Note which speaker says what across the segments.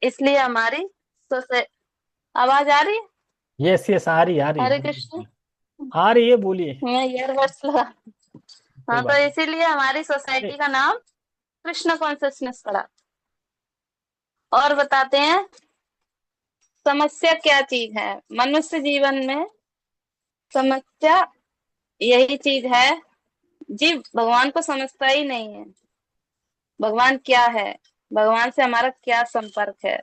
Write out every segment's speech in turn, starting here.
Speaker 1: इसलिए हमारी सोसाइटी। आवाज आ रही है?
Speaker 2: यस यस, आ रही
Speaker 1: हरे कृष्ण।
Speaker 2: बोलिए। आ रही है, बोलिए।
Speaker 1: मैं ईयरबड्स लगा।
Speaker 2: कोई
Speaker 1: हाँ, तो
Speaker 2: बात
Speaker 1: इसीलिए हमारी
Speaker 2: नहीं।
Speaker 1: सोसाइटी का नाम कृष्ण कॉन्शियसनेस पड़ा। और बताते हैं, समस्या क्या चीज है मनुष्य जीवन में। समस्या यही चीज है, जीव भगवान को समझता ही नहीं है। भगवान क्या है, भगवान से हमारा क्या संपर्क है,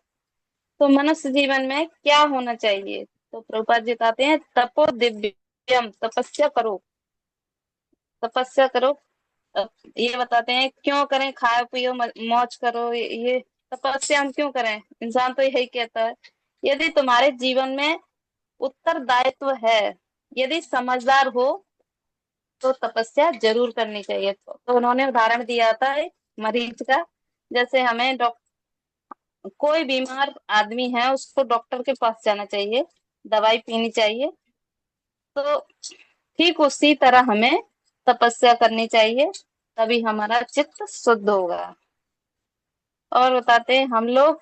Speaker 1: तो मनुष्य जीवन में क्या होना चाहिए। तो प्रभुपाद जी कहते हैं, तपो दिव्यम, तपस्या करो। तपस्या करो। अब ये बताते हैं क्यों करें, खाओ पियो मौज करो, ये तपस्या हम क्यों करें। इंसान तो यही कहता है, यदि तुम्हारे जीवन में उत्तरदायित्व है, यदि समझदार हो, तो तपस्या जरूर करनी चाहिए। तो उन्होंने उदाहरण दिया था एक मरीज का। जैसे हमें कोई बीमार आदमी है, उसको डॉक्टर के पास जाना चाहिए, दवाई पीनी चाहिए। तो ठीक उसी तरह हमें तपस्या करनी चाहिए, तभी हमारा चित्त शुद्ध होगा। और बताते हैं हम लोग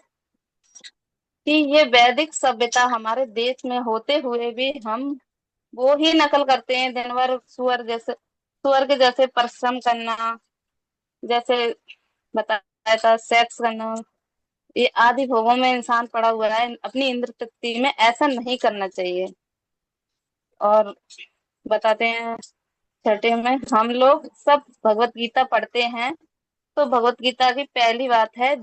Speaker 1: कि ये वैदिक सभ्यता हमारे देश में होते हुए भी हम वो ही नकल करते हैं दिन भर, सुअर के जैसे परिश्रम करना, जैसे बताया था सेक्स करना, ये आदि भोगों में इंसान पड़ा हुआ है अपनी इंद्र तृप्ति में। ऐसा नहीं करना चाहिए। और बताते हैं, छठे में हम लोग सब भगवत गीता पढ़ते हैं। तो भगवत गीता की पहली बात है,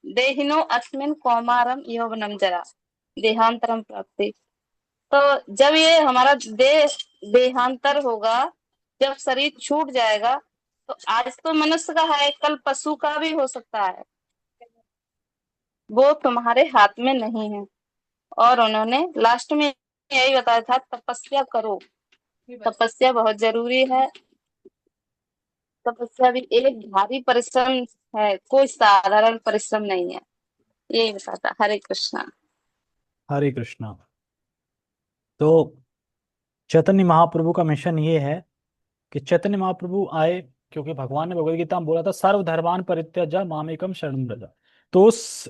Speaker 1: देहिनो अस्मिन कौमारम यौवनम जरा, देहांतरम प्राप्ति। तो जब ये हमारा देहांतर होगा, जब शरीर छूट जाएगा, तो आज तो मनुष्य का है, कल पशु का भी हो सकता है, वो तुम्हारे हाथ में नहीं है। और उन्होंने लास्ट में यही बताया था, तपस्या करो। तपस्या बहुत जरूरी है। तपस्या भी एक भारी परिश्रम है, कोई साधारण परिश्रम नहीं है। यही बताता। हरे कृष्णा।
Speaker 2: हरे कृष्णा। तो चैतन्य महाप्रभु का मिशन ये है कि चैतन्य महाप्रभु आए, क्योंकि भगवान ने भगवद गीता में बोला था, सर्वधर्मान परित्यज्य मामेकम शरणं व्रज। तो उस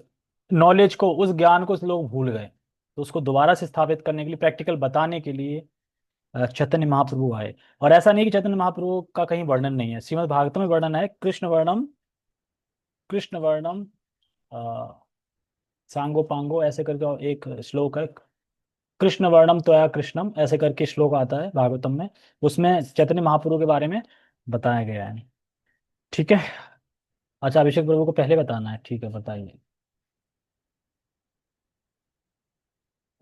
Speaker 2: नॉलेज को, उस ज्ञान को लोग भूल गए, तो उसको दोबारा से स्थापित करने के लिए, प्रैक्टिकल बताने के लिए चैतन्य महाप्रभु आए। और ऐसा नहीं कि चैतन्य महाप्रभु का कहीं वर्णन नहीं है, श्रीमद् भागवत में वर्णन है, कृष्ण वर्णम सांगो पांगो ऐसे करके एक श्लोक है, कृष्ण वर्णम त्वया कृष्णम ऐसे करके श्लोक आता है भागवतम में। उसमें चैतन्य महाप्रभु के बारे में बताया गया है। ठीक है। अच्छा, अभिषेक प्रभु को पहले बताना है, ठीक है, बताइए।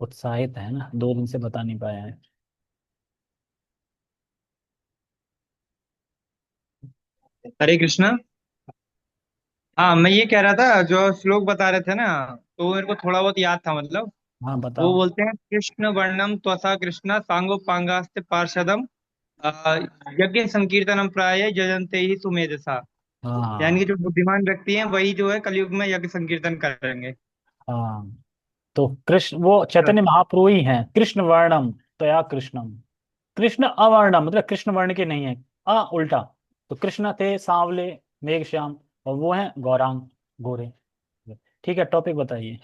Speaker 2: उत्साहित है ना, 2 दिन से बता नहीं पाया है।
Speaker 3: हरे कृष्णा। हाँ, मैं ये कह रहा था, जो श्लोक बता रहे थे ना, तो मेरे को थोड़ा बहुत याद था। मतलब
Speaker 2: हाँ
Speaker 3: वो
Speaker 2: बताओ।
Speaker 3: बोलते हैं, कृष्ण वर्णम त्वसा कृष्णा सांगो पांगास्ते पार्षदम अ, यज्ञ संकीर्तनम प्राय जजन्ते ही सुमेधसा। यानी कि
Speaker 2: हाँ
Speaker 3: जो बुद्धिमान व्यक्ति हैं वही जो है कलयुग में यज्ञ संकीर्तन करेंगे।
Speaker 2: हाँ। तो कृष्ण वो चैतन्य महाप्रभु ही हैं, कृष्ण वर्णम तया कृष्णम। कृष्ण अवर्णम मतलब कृष्ण वर्ण के नहीं है, उल्टा। तो कृष्ण थे सांवले, मेघ श्याम, और वो हैं गौरांग, गोरे। ठीक है, टॉपिक बताइए।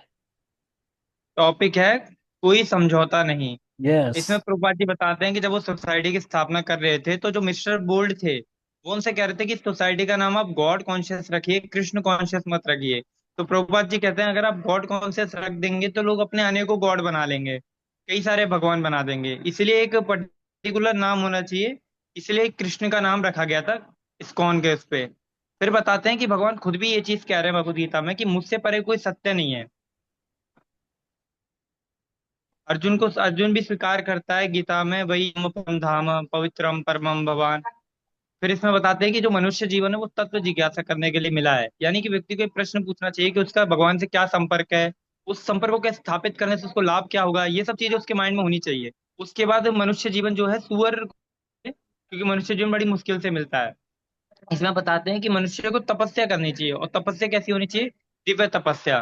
Speaker 3: टॉपिक है, कोई समझौता नहीं।
Speaker 2: यस।
Speaker 3: इसमें प्रभुपाद जी बताते हैं कि जब वो सोसाइटी की स्थापना कर रहे थे, तो जो मिस्टर बोल्ड थे वो उनसे कह रहे थे कि सोसाइटी का नाम आप गॉड कॉन्शियस रखिए, कृष्ण कॉन्शियस मत रखिए। तो प्रभुपाद जी कहते हैं, अगर आप गॉड कॉन्शियस रख देंगे तो लोग अपने आने को गॉड बना लेंगे, कई सारे भगवान बना देंगे। इसलिए एक पर्टिकुलर नाम होना चाहिए। इसलिए कृष्ण का नाम रखा गया था इस्कॉन के उस पे। फिर बताते हैं कि भगवान खुद भी ये चीज कह रहे हैं भगवद गीता में कि मुझसे परे कोई सत्य नहीं है। अर्जुन भी स्वीकार करता है गीता में, वही मम परम धाम पवित्रम परमम भगवान। फिर इसमें बताते हैं कि जो मनुष्य जीवन है वो तत्व जिज्ञासा करने के लिए मिला है। यानी कि व्यक्ति को एक प्रश्न पूछना चाहिए कि उसका भगवान से क्या संपर्क है, उस संपर्क को कैसे स्थापित करने से उसको लाभ क्या होगा, ये सब चीजें उसके माइंड में होनी चाहिए। उसके बाद मनुष्य जीवन जो है सुअर, क्योंकि मनुष्य जीवन बड़ी मुश्किल से मिलता है। इसमें बताते हैं कि मनुष्य को तपस्या करनी चाहिए, और तपस्या कैसी होनी चाहिए, दिव्य तपस्या।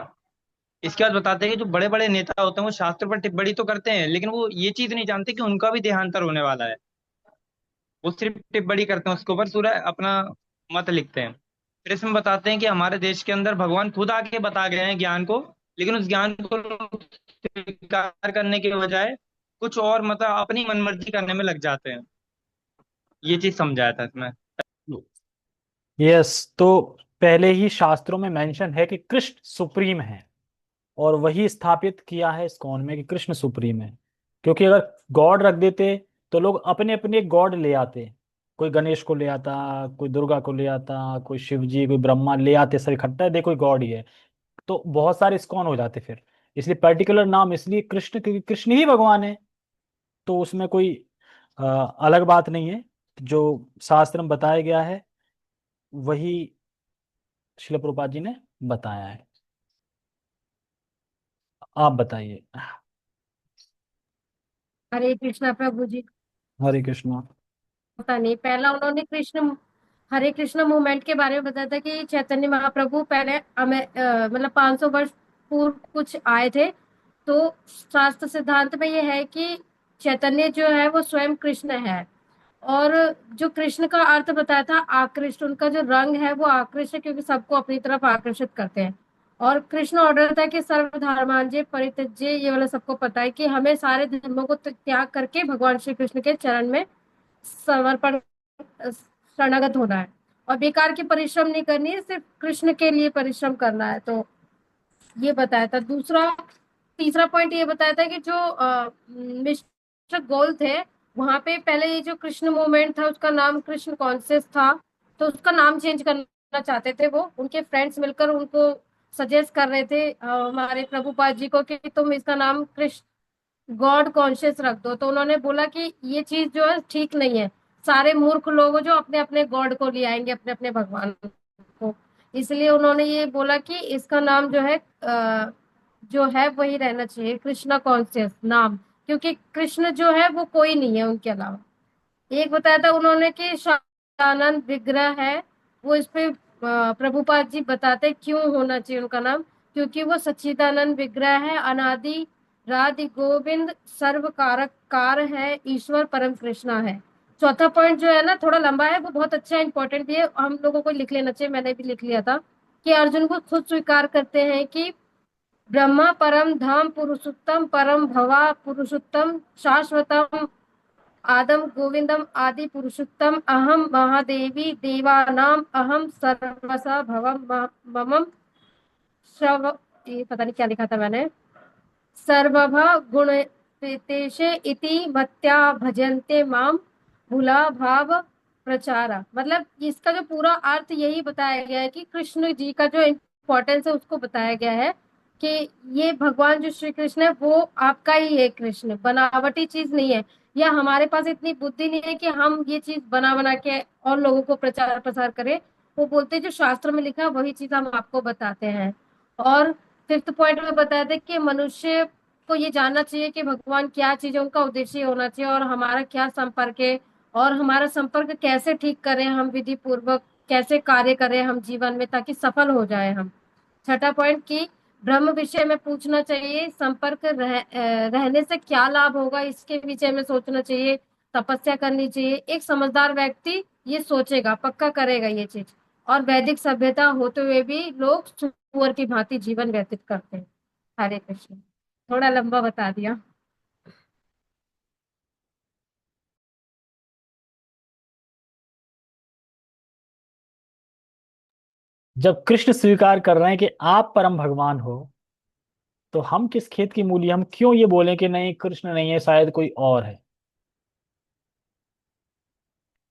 Speaker 3: इसके बाद बताते हैं कि जो बड़े बड़े नेता होते हैं वो शास्त्र पर टिप्पणी तो करते हैं, लेकिन वो ये चीज नहीं जानते कि उनका भी देहांतर होने वाला है। वो सिर्फ टिप्पणी करते हैं, उसके ऊपर पूरा अपना मत लिखते हैं। फिर इसमें बताते हैं कि हमारे देश के अंदर भगवान खुद आके बता गए हैं ज्ञान को, लेकिन उस ज्ञान को लोग स्वीकार करने के बजाय कुछ और मतलब अपनी मनमर्जी करने में लग जाते हैं। ये चीज समझाया था इसमें।
Speaker 2: यस, तो पहले ही शास्त्रों में मेंशन है कि कृष्ण सुप्रीम है, और वही स्थापित किया है इस्कॉन में कि कृष्ण सुप्रीम है। क्योंकि अगर गॉड रख देते तो लोग अपने अपने गॉड ले आते। कोई गणेश को ले आता, कोई दुर्गा को ले आता, कोई शिव जी, कोई ब्रह्मा ले आते, सब इकट्ठा है, देखो कोई गॉड ही है। तो बहुत सारे इस्कॉन हो जाते फिर। इसलिए पर्टिकुलर नाम इसलिए कृष्ण, क्योंकि कृष्ण ही भगवान है। तो उसमें कोई अलग बात नहीं है। जो शास्त्र में बताया गया है वही शिल प्रभुपाद जी ने बताया है। आप बताइए।
Speaker 4: हरे कृष्णा प्रभु जी।
Speaker 2: हरे कृष्णा।
Speaker 4: पता नहीं, पहला उन्होंने कृष्ण हरे कृष्ण मूवमेंट के बारे में बताया था कि चैतन्य महाप्रभु पहले मतलब 500 वर्ष पूर्व कुछ आए थे। तो शास्त्र सिद्धांत में ये है कि चैतन्य जो है वो स्वयं कृष्ण है। और जो कृष्ण का अर्थ बताया था आकृष्ट, उनका जो रंग है वो आकृष्ट है, क्योंकि सबको अपनी तरफ आकर्षित करते हैं। और कृष्ण ऑर्डर था कि सर्वधर्मांजे परित्यज्य, ये वाला सबको पता है कि हमें सारे धर्मों को त्याग करके भगवान श्री कृष्ण के चरण में समर्पण शरणागत होना है। और बेकार की परिश्रम नहीं करनी है, सिर्फ कृष्ण के लिए परिश्रम करना है। तो ये बताया था। तीसरा पॉइंट ये बताया था कि जो मिस्टर गोल थे, वहां पे पहले ये जो कृष्ण मूवमेंट था उसका नाम कृष्ण कॉन्शियस था। तो उसका नाम चेंज करना चाहते थे वो, उनके फ्रेंड्स मिलकर उनको सजेस्ट कर रहे थे हमारे प्रभुपाद जी को कि तुम इसका नाम कृष्ण गॉड कॉन्शियस रख दो। तो उन्होंने बोला कि ये चीज जो है ठीक नहीं है। सारे मूर्ख लोग जो अपने अपने गॉड को ले आएंगे, अपने अपने भगवान को। इसलिए उन्होंने ये बोला कि इसका नाम जो है वही रहना चाहिए, कृष्णा कॉन्शियस नाम। क्योंकि कृष्ण जो है वो कोई नहीं है उनके अलावा। एक बताया था उन्होंने कि सच्चिदानंद विग्रह है। वो इस पे प्रभुपाद जी बताते क्यों होना चाहिए उनका नाम। क्योंकि वो सच्चिदानंद विग्रह है, अनादि राधि गोविंद सर्व कारक कार है, ईश्वर परम कृष्णा है। चौथा पॉइंट जो है ना थोड़ा लंबा है, वो बहुत अच्छा इंपॉर्टेंट भी है, हम लोगों को लिख लेना चाहिए, मैंने भी लिख लिया था। कि अर्जुन को खुद स्वीकार करते हैं कि ब्रह्मा परम धाम पुरुषोत्तम परम भवा पुरुषोत्तम शाश्वतम आदम गोविंदम आदि पुरुषोत्तम अहम महादेवी देवानाम अहम सर्वसा भवम ममम श्रव, ये पता नहीं क्या लिखा था मैंने, सर्वभ गुण प्रीतेशे इति मत्या भजन्ते माम भूला भाव प्रचारा। मतलब इसका जो पूरा अर्थ यही बताया गया है कि कृष्ण जी का जो इम्पोर्टेंस है उसको बताया गया है कि ये भगवान जो श्री कृष्ण है वो आपका ही है, कृष्ण बनावटी चीज नहीं है। या हमारे पास इतनी बुद्धि नहीं है कि हम ये चीज बना बना के और लोगों को प्रचार प्रसार करें। वो बोलते हैं जो शास्त्र में लिखा है वही चीज हम आपको बताते हैं। और फिफ्थ पॉइंट में बताया था कि मनुष्य को ये जानना चाहिए कि भगवान क्या चीज है, उनका उद्देश्य होना चाहिए और हमारा क्या संपर्क है। और हमारा संपर्क कैसे ठीक करें हम विधि पूर्वक, कैसे कार्य करें हम जीवन में ताकि सफल हो जाए हम। छठा पॉइंट की ब्रह्म विषय में पूछना चाहिए, रहने से क्या लाभ होगा इसके विषय में सोचना चाहिए, तपस्या करनी चाहिए। एक समझदार व्यक्ति ये सोचेगा, पक्का करेगा ये चीज। और वैदिक सभ्यता होते हुए भी लोग सुअर की भांति जीवन व्यतीत करते हैं। हरे कृष्ण। थोड़ा लंबा बता दिया।
Speaker 2: जब कृष्ण स्वीकार कर रहे हैं कि आप परम भगवान हो, तो हम किस खेत की मूली, हम क्यों ये बोलें कि नहीं कृष्ण नहीं है, शायद कोई और है।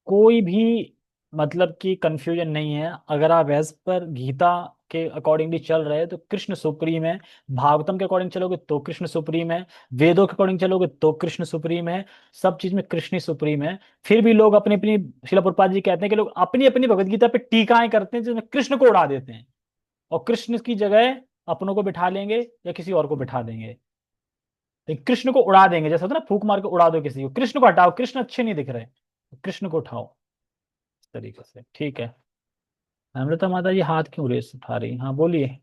Speaker 2: कोई भी मतलब कि कंफ्यूजन नहीं है। अगर आप एज पर गीता के अकॉर्डिंगली चल रहे हैं तो कृष्ण सुप्रीम है। भागवतम के अकॉर्डिंग चलोगे तो कृष्ण सुप्रीम है। वेदों के अकॉर्डिंग चलोगे तो कृष्ण सुप्रीम है। सब चीज में कृष्ण ही सुप्रीम है। फिर भी लोग अपनी अपनी, शिला प्रभुपाद जी कहते हैं कि लोग अपनी अपनी भगवत गीता पे टीकाएं करते हैं जिसमें कृष्ण को उड़ा देते हैं, और कृष्ण की जगह अपनों को बिठा लेंगे या किसी और को बिठा देंगे। लेकिन कृष्ण को उड़ा देंगे, जैसा होता है ना, फूक मार के उड़ा दो किसी को, कृष्ण को हटाओ, कृष्ण अच्छे नहीं दिख रहे, कृष्ण को उठाओ। इस तरीके से ठीक है। अमृता माता जी हाथ क्यों रेस उठा रही, हाँ बोलिए।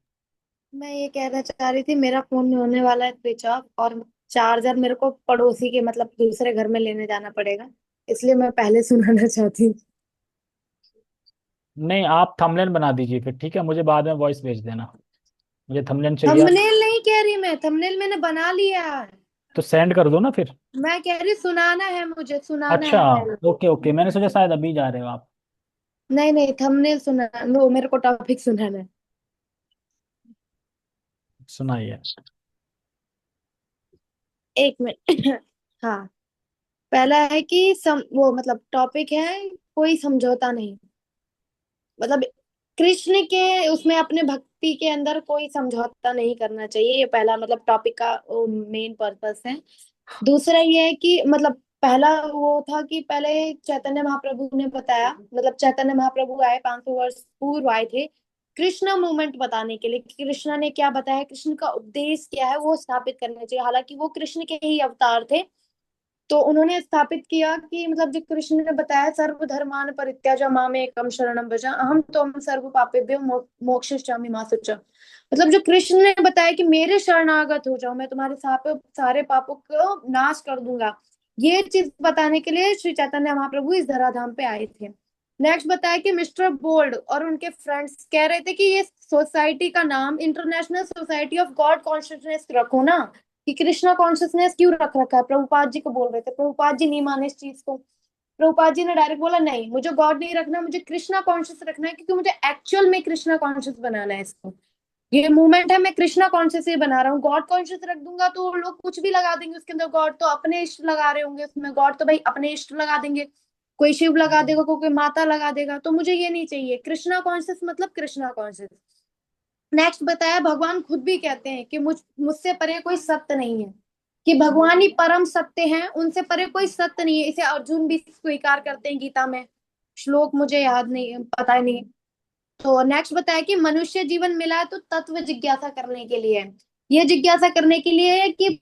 Speaker 5: मैं ये कहना चाह रही थी, मेरा फोन होने वाला है स्विच ऑफ, और चार्जर मेरे को पड़ोसी के मतलब दूसरे घर में लेने जाना पड़ेगा, इसलिए मैं पहले सुनाना चाहती हूँ।
Speaker 2: नहीं, आप थंबनेल बना दीजिए फिर, ठीक है, मुझे बाद में वॉइस भेज देना। मुझे थंबनेल चाहिए आप।
Speaker 5: थंबनेल नहीं कह रही मैं, थंबनेल मैंने बना लिया है।
Speaker 2: तो सेंड कर दो ना फिर।
Speaker 5: मैं कह रही सुनाना है, मुझे सुनाना
Speaker 2: अच्छा,
Speaker 5: है पहले।
Speaker 2: ओके ओके, मैंने सोचा शायद अभी जा रहे हो आप।
Speaker 5: नहीं नहीं, थंबनेल सुना, वो मेरे को टॉपिक सुनाना है।
Speaker 2: सुनाइए।
Speaker 5: एक मिनट। हाँ, पहला है कि वो मतलब टॉपिक है, कोई समझौता नहीं। मतलब कृष्ण के उसमें अपने भक्ति के अंदर कोई समझौता नहीं करना चाहिए, ये पहला मतलब टॉपिक का मेन पर्पस है। दूसरा ये है कि मतलब पहला वो था कि पहले चैतन्य महाप्रभु ने बताया, मतलब चैतन्य महाप्रभु आए 500 वर्ष पूर्व आए थे कृष्णा मूवमेंट बताने के लिए कि कृष्णा ने क्या बताया, कृष्ण का उपदेश क्या है वो स्थापित करना चाहिए। हालांकि वो कृष्ण के ही अवतार थे, तो उन्होंने स्थापित किया कि मतलब जो कृष्ण ने बताया, सर्वधर्मान परित्याज्य माम एकम शरणम भज अहम त्वं सर्व पापेभ्यो मोक्षयिष्यामि मा शुच। मतलब जो कृष्ण ने बताया कि मेरे शरणागत हो जाओ, मैं तुम्हारे सारे पापों को नाश कर दूंगा, ये चीज बताने के लिए श्री चैतन्य महाप्रभु इस धराधाम पे आए थे। नेक्स्ट बताया कि मिस्टर बोल्ड और उनके फ्रेंड्स कह रहे थे कि ये सोसाइटी का नाम international society of God consciousness रखो ना, कि कृष्णा कॉन्शियसनेस क्यों रख रखा है। प्रभुपाद जी को बोल रहे थे, प्रभुपाद जी नहीं माने इस चीज को। प्रभुपाद जी ने डायरेक्ट बोला नहीं, मुझे गॉड नहीं रखना, मुझे कृष्णा कॉन्शियस रखना है, क्योंकि मुझे एक्चुअल में कृष्णा कॉन्शियस बनाना है इसको। ये मूवमेंट है, मैं कृष्णा कॉन्शियस ही बना रहा हूँ। गॉड कॉन्शियस रख दूंगा तो लोग कुछ भी लगा देंगे उसके अंदर, गॉड तो अपने इष्ट लगा रहे होंगे उसमें, गॉड तो भाई अपने इष्ट लगा देंगे, कोई शिव लगा देगा, कोई माता लगा देगा, तो मुझे ये नहीं चाहिए। कृष्णा कॉन्शियस मतलब कृष्णा कॉन्शियस। नेक्स्ट बताया, भगवान खुद भी कहते हैं कि मुझसे परे कोई सत्य नहीं है, कि भगवान ही परम सत्य हैं, उनसे परे कोई सत्य नहीं है। इसे अर्जुन भी स्वीकार करते हैं गीता में, श्लोक मुझे याद नहीं, पता नहीं। तो नेक्स्ट बताया कि मनुष्य जीवन मिला है तो तत्व जिज्ञासा करने के लिए है। ये जिज्ञासा करने के लिए है कि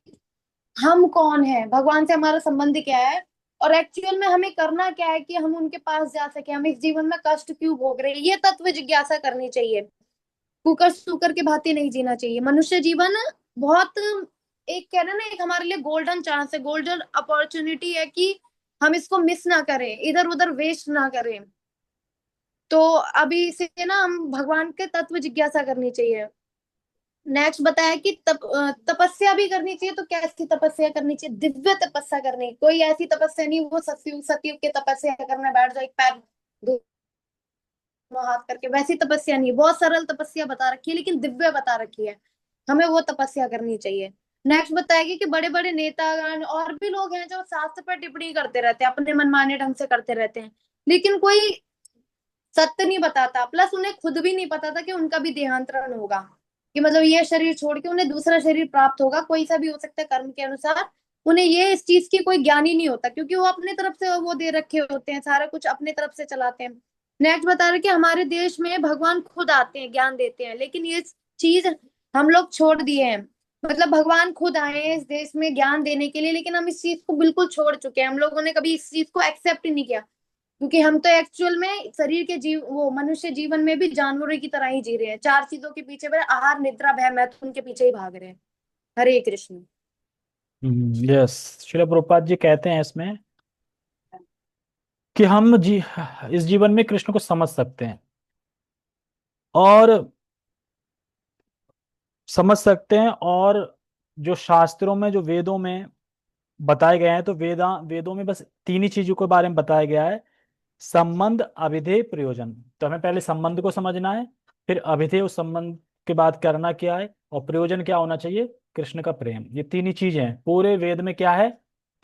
Speaker 5: हम कौन है, भगवान से हमारा संबंध क्या है, और एक्चुअल में हमें करना क्या है कि हम उनके पास जा सके, हम इस जीवन में कष्ट क्यों भोग रहे हैं, ये तत्व जिज्ञासा करनी चाहिए। कुकर सुकर के भांति नहीं जीना चाहिए। मनुष्य जीवन बहुत, एक कह रहे हैं ना, एक हमारे लिए गोल्डन चांस है, गोल्डन अपॉर्चुनिटी है कि हम इसको मिस ना करें, इधर उधर वेस्ट ना करें। तो अभी से ना हम भगवान के तत्व जिज्ञासा करनी चाहिए। नेक्स्ट बताया कि तपस्या भी करनी चाहिए। तो कैसी तपस्या करनी चाहिए? दिव्य तपस्या करनी, कोई ऐसी तपस्या नहीं वो सतयुग सतयुग की तपस्या करने बैठ जाओ, एक पैर हाथ करके, वैसी तपस्या नहीं। बहुत सरल तपस्या बता रखी है लेकिन दिव्य बता रखी है, हमें वो तपस्या करनी चाहिए। नेक्स्ट बताएगी कि बड़े बड़े नेतागण और भी लोग हैं जो शास्त्र पर टिप्पणी करते रहते हैं, अपने मनमाने ढंग से करते रहते हैं, लेकिन कोई सत्य नहीं बताता। प्लस उन्हें खुद भी नहीं पता था कि उनका भी देहांतरण होगा, कि मतलब ये शरीर छोड़ के उन्हें दूसरा शरीर प्राप्त होगा, कोई सा भी हो सकता है कर्म के अनुसार। उन्हें ये इस चीज की कोई ज्ञान ही नहीं होता, क्योंकि वो अपने तरफ से वो दे रखे होते हैं, सारा कुछ अपने तरफ से चलाते हैं। नेक्स्ट बता रहे कि हमारे देश में भगवान खुद आते हैं, ज्ञान देते हैं, लेकिन ये चीज हम लोग छोड़ दिए हैं। मतलब भगवान खुद आए हैं इस देश में ज्ञान देने के लिए, लेकिन हम इस चीज को बिल्कुल छोड़ चुके हैं, हम लोगों ने कभी इस चीज को एक्सेप्ट ही नहीं किया, क्योंकि हम तो एक्चुअल में शरीर के वो मनुष्य जीवन में भी जानवरों की तरह ही जी रहे हैं, चार चीजों के पीछे आहार निद्रा भय मैथुन के पीछे ही भाग रहे हैं। हरे कृष्ण।
Speaker 2: यस, श्रील प्रभुपाद जी कहते हैं इसमें कि हम इस जीवन में कृष्ण को समझ सकते हैं, और जो शास्त्रों में, जो वेदों में बताए गए हैं, तो वेदों में बस तीन ही चीजों के बारे में बताया गया है: संबंध, अभिधेय, प्रयोजन। तो हमें पहले संबंध को समझना है, फिर अभिधेय, उस संबंध के बाद करना क्या है, और प्रयोजन क्या होना चाहिए, कृष्ण का प्रेम। ये तीन ही चीजें हैं पूरे वेद में। क्या है?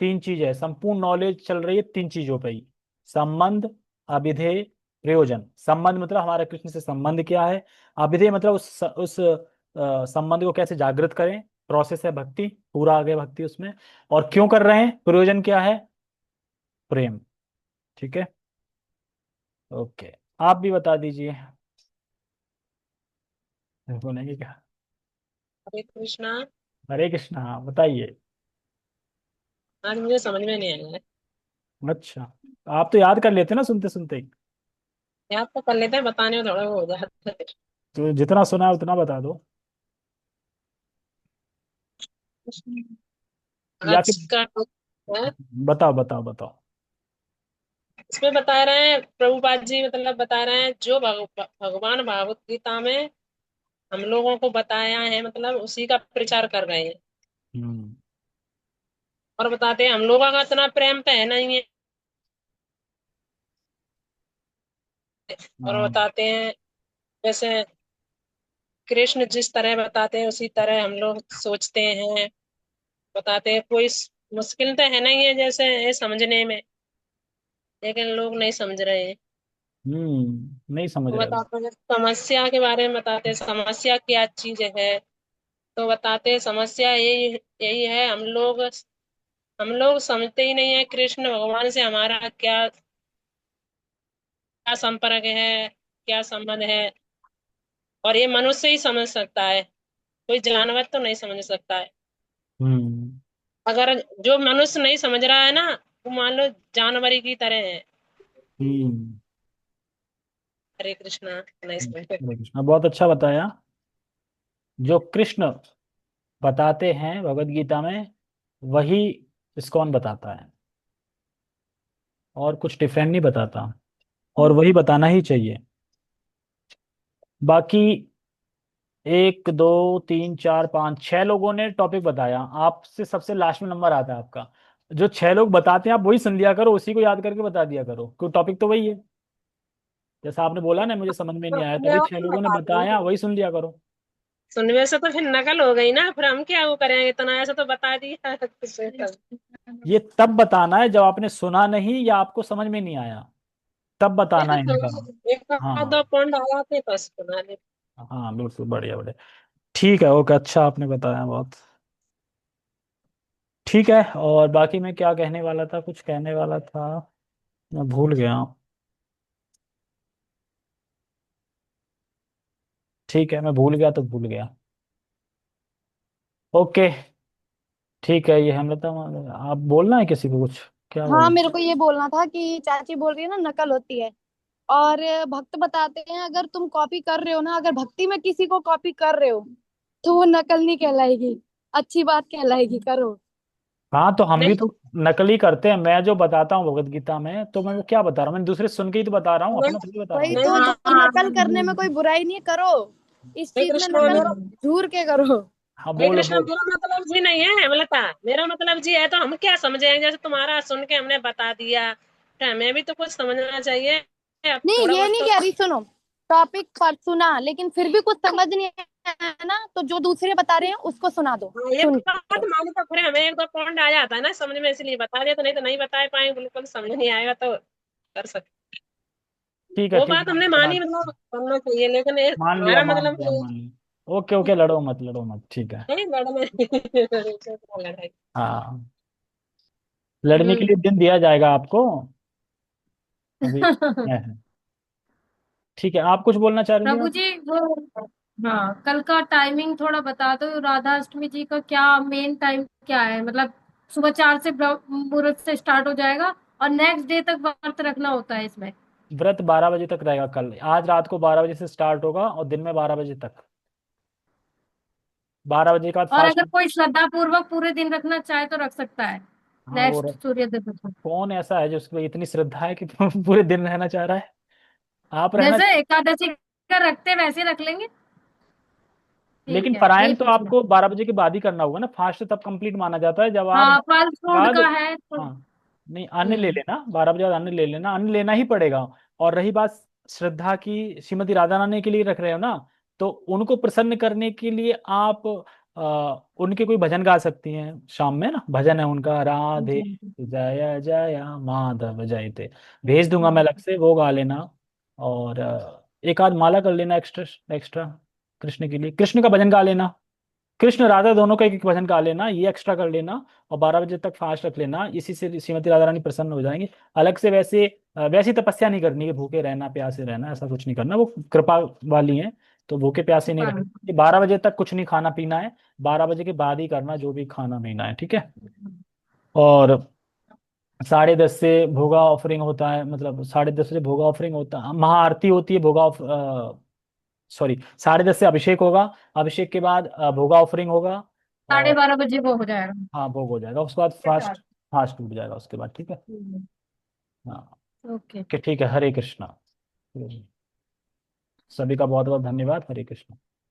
Speaker 2: तीन चीजें है, संपूर्ण नॉलेज चल रही है तीन चीजों पे ही: संबंध, अभिधेय, प्रयोजन। संबंध मतलब हमारा कृष्ण से संबंध क्या है, अभिधेय मतलब उस संबंध को कैसे जागृत करें, प्रोसेस है भक्ति, पूरा आगे भक्ति उसमें, और क्यों कर रहे हैं, प्रयोजन क्या है, प्रेम। ठीक है, ओके। आप भी बता दीजिए, बोलेंगे क्या?
Speaker 6: हरे कृष्णा।
Speaker 2: हरे कृष्णा, बताइए।
Speaker 6: आज मुझे समझ में नहीं आया है।
Speaker 2: अच्छा, आप तो याद कर लेते ना सुनते सुनते ही।
Speaker 6: याद तो कर लेते हैं, बताने में थोड़ा वो हो जाता है।
Speaker 2: तो जितना सुना है उतना बता दो, या
Speaker 6: आज
Speaker 2: फिर
Speaker 6: का topic है,
Speaker 2: बताओ बताओ बताओ।
Speaker 6: इसमें बता रहे हैं प्रभुपाद जी, मतलब बता रहे हैं जो भगवान भागवत गीता में हम लोगों को बताया है, मतलब उसी का प्रचार कर रहे हैं।
Speaker 2: हम्म।
Speaker 6: और बताते हैं हम लोगों का इतना प्रेम तो है नहीं है। और
Speaker 2: हाँ।
Speaker 6: बताते हैं जैसे कृष्ण जिस तरह बताते हैं उसी तरह हम लोग सोचते हैं। बताते हैं कोई मुश्किल तो है नहीं है जैसे ये समझने में, लेकिन लोग नहीं समझ रहे हैं।
Speaker 2: नहीं समझ
Speaker 6: तो
Speaker 2: रहे हो।
Speaker 6: बताते हैं समस्या के बारे में, बताते हैं समस्या क्या चीज है। तो बताते हैं समस्या यही यही है, हम लोग समझते ही नहीं है कृष्ण भगवान से हमारा क्या क्या संपर्क है, क्या संबंध है। और ये मनुष्य ही समझ सकता है, कोई जानवर तो नहीं समझ सकता है।
Speaker 2: हम्म।
Speaker 6: अगर जो मनुष्य नहीं समझ रहा है ना, वो मान लो जानवर ही की तरह है।
Speaker 2: हम्म।
Speaker 6: हरे कृष्णा। नहीं समझ रहे।
Speaker 2: हरे कृष्णा, बहुत अच्छा बताया। जो कृष्ण बताते हैं भगवत गीता में, वही इस्कॉन बताता है, और कुछ डिफरेंट नहीं बताता, और वही बताना ही चाहिए। बाकी 1 2 3 4 5 6 लोगों ने टॉपिक बताया, आपसे सबसे लास्ट में नंबर आता है आपका। जो 6 लोग बताते हैं आप वही सुन लिया करो, उसी को याद करके बता दिया करो, क्योंकि टॉपिक तो वही है। जैसा आपने बोला ना मुझे समझ में नहीं आया,
Speaker 6: सुनने
Speaker 2: तभी छह
Speaker 6: वाले
Speaker 2: लोगों ने
Speaker 6: बताते
Speaker 2: बताया,
Speaker 6: हैं।
Speaker 2: वही सुन लिया करो।
Speaker 6: सुनने से तो फिर नकल हो गई ना, फिर हम क्या वो करेंगे, इतना ऐसा तो बता दिया।
Speaker 2: ये तब बताना है जब आपने सुना नहीं या आपको समझ में नहीं आया, तब बताना है इनका।
Speaker 6: एक आध
Speaker 2: हाँ।
Speaker 6: दो पॉइंट आ जाते बस बना ले।
Speaker 2: हाँ बिल्कुल, बढ़िया बढ़िया। ठीक है, ओके, अच्छा आपने बताया बहुत। ठीक है, और बाकी मैं क्या कहने वाला था, कुछ कहने वाला था, मैं भूल गया। ठीक है, मैं भूल गया तो भूल गया। ओके। ठीक है, ये हेमलता, आप बोलना है किसी को कुछ, क्या
Speaker 5: हाँ,
Speaker 2: बोल।
Speaker 5: मेरे को ये बोलना था कि चाची बोल रही है ना नकल होती है, और भक्त बताते हैं अगर तुम कॉपी कर रहे हो ना, अगर भक्ति में किसी को कॉपी कर रहे हो तो वो नकल नहीं कहलाएगी, अच्छी बात कहलाएगी। करो।
Speaker 2: हाँ, तो हम भी
Speaker 6: नहीं
Speaker 2: तो नकली करते हैं। मैं जो बताता हूँ भगवत गीता में, तो मैं क्या बता रहा हूँ, मैं दूसरे सुन के ही तो बता रहा हूँ,
Speaker 6: नहीं
Speaker 2: अपना थोड़ी बता रहा
Speaker 5: वही
Speaker 2: हूँ।
Speaker 6: नहीं।
Speaker 5: तो
Speaker 6: हाँ,
Speaker 5: नकल करने में कोई बुराई नहीं है, करो। इस
Speaker 6: नहीं
Speaker 5: चीज में
Speaker 6: कृष्णा
Speaker 5: नकल
Speaker 6: मेरा
Speaker 5: झूर के करो।
Speaker 2: हाँ,
Speaker 6: नहीं
Speaker 2: बोलो
Speaker 6: कृष्णा
Speaker 2: बोलो।
Speaker 6: मेरा मतलब जी नहीं है हेमलता। मेरा मतलब जी है तो हम क्या समझेंगे, जैसे तुम्हारा सुन के हमने बता दिया, तो हमें भी तो कुछ समझना चाहिए। अब
Speaker 5: नहीं,
Speaker 6: थोड़ा
Speaker 5: ये
Speaker 6: बहुत
Speaker 5: नहीं
Speaker 6: तो।
Speaker 5: कह रही, सुनो। टॉपिक पर सुना, लेकिन फिर भी कुछ समझ नहीं आया ना, तो जो दूसरे बता रहे हैं उसको सुना दो,
Speaker 6: हाँ, ये
Speaker 5: सुन
Speaker 6: बात
Speaker 5: के।
Speaker 6: मानी तो फिर हमें एक दो पॉइंट आ जाता है ना समझ में, इसलिए बता दिया, तो नहीं बता पाएंगे, बिल्कुल समझ नहीं आएगा तो कर सकते।
Speaker 2: ठीक है,
Speaker 6: वो
Speaker 2: ठीक
Speaker 6: बात
Speaker 2: है,
Speaker 6: हमने
Speaker 2: बना,
Speaker 6: मानी, मतलब करना चाहिए, लेकिन ये
Speaker 2: मान लिया,
Speaker 6: हमारा
Speaker 2: मान
Speaker 6: मतलब
Speaker 2: लिया,
Speaker 6: ये
Speaker 2: मान लिया। ओके ओके, लड़ो मत, लड़ो मत, ठीक है।
Speaker 6: नहीं लड़ने लड़ाई।
Speaker 2: हाँ, लड़ने के लिए
Speaker 4: हम्म।
Speaker 2: दिन दिया जाएगा आपको, अभी क्या है। ठीक है, आप कुछ बोलना चाह रही थी
Speaker 4: प्रभु
Speaker 2: आप।
Speaker 4: जी वो, हाँ, कल का टाइमिंग थोड़ा बता दो, राधा अष्टमी जी का क्या मेन टाइम क्या है, मतलब सुबह 4 से मुहूर्त से स्टार्ट हो जाएगा, और नेक्स्ट डे तक व्रत रखना होता है इसमें।
Speaker 2: व्रत 12 बजे तक रहेगा कल, आज रात को 12 बजे से स्टार्ट होगा और दिन में 12 बजे तक, 12 बजे के बाद
Speaker 4: और अगर
Speaker 2: फास्ट।
Speaker 4: कोई श्रद्धा पूर्वक पूरे दिन रखना चाहे तो रख सकता है,
Speaker 2: हाँ, वो
Speaker 4: नेक्स्ट सूर्योदय तक।
Speaker 2: कौन ऐसा है जो उसको इतनी श्रद्धा है कि पूरे दिन रहना चाह रहा है। आप रहना
Speaker 4: जैसे
Speaker 2: चाह।
Speaker 4: एकादशी का रखते वैसे रख लेंगे।
Speaker 2: लेकिन
Speaker 4: ठीक है,
Speaker 2: पारायण
Speaker 4: यही
Speaker 2: तो
Speaker 4: पूछना।
Speaker 2: आपको 12 बजे के बाद ही करना होगा ना, फास्ट तब कंप्लीट माना जाता है जब आप
Speaker 4: हाँ, फल फ्रूट
Speaker 2: बाद।
Speaker 4: का है तो।
Speaker 2: हाँ, नहीं, अन्न ले
Speaker 4: हम्म।
Speaker 2: लेना, 12 बजे बाद अन्न ले लेना, अन्न लेना ही पड़ेगा। और रही बात श्रद्धा की, श्रीमती राधा रानी के लिए रख रहे हो ना, तो उनको प्रसन्न करने के लिए आप उनके कोई भजन गा सकती हैं, शाम में ना भजन है उनका, राधे जय जय माधव जयते, भेज दूंगा मैं अलग से, वो गा लेना। और एक आध माला कर लेना एक्स्ट्रा एक्स्ट्रा, कृष्ण के लिए कृष्ण का भजन गा लेना, कृष्ण राधा दोनों का एक एक भजन गा लेना, ये एक्स्ट्रा कर लेना। और 12 बजे तक फास्ट रख लेना, इसी से श्रीमती राधा रानी प्रसन्न हो जाएंगे। अलग से वैसे वैसी तपस्या नहीं करनी है, भूखे रहना प्यासे रहना ऐसा कुछ नहीं करना, वो कृपा वाली है, तो भूखे प्यासे नहीं रहना। 12 बजे तक कुछ नहीं खाना पीना है, 12 बजे के बाद ही करना जो भी खाना पीना है, ठीक है। और 10:30 से भोगा ऑफरिंग होता है, मतलब 10:30 से भोगा ऑफरिंग होता है, महाआरती होती है, भोगा सॉरी, 10:30 से अभिषेक होगा, अभिषेक के बाद भोगा ऑफरिंग होगा।
Speaker 4: साढ़े
Speaker 2: और
Speaker 4: 12 बजे वो हो जाएगा।
Speaker 2: हाँ, भोग हो जाएगा, उसके बाद फास्ट, फास्ट टूट जाएगा उसके बाद, ठीक है। हाँ,
Speaker 4: ओके।
Speaker 2: ठीक है, हरे कृष्णा। सभी का बहुत बहुत धन्यवाद, हरे कृष्णा।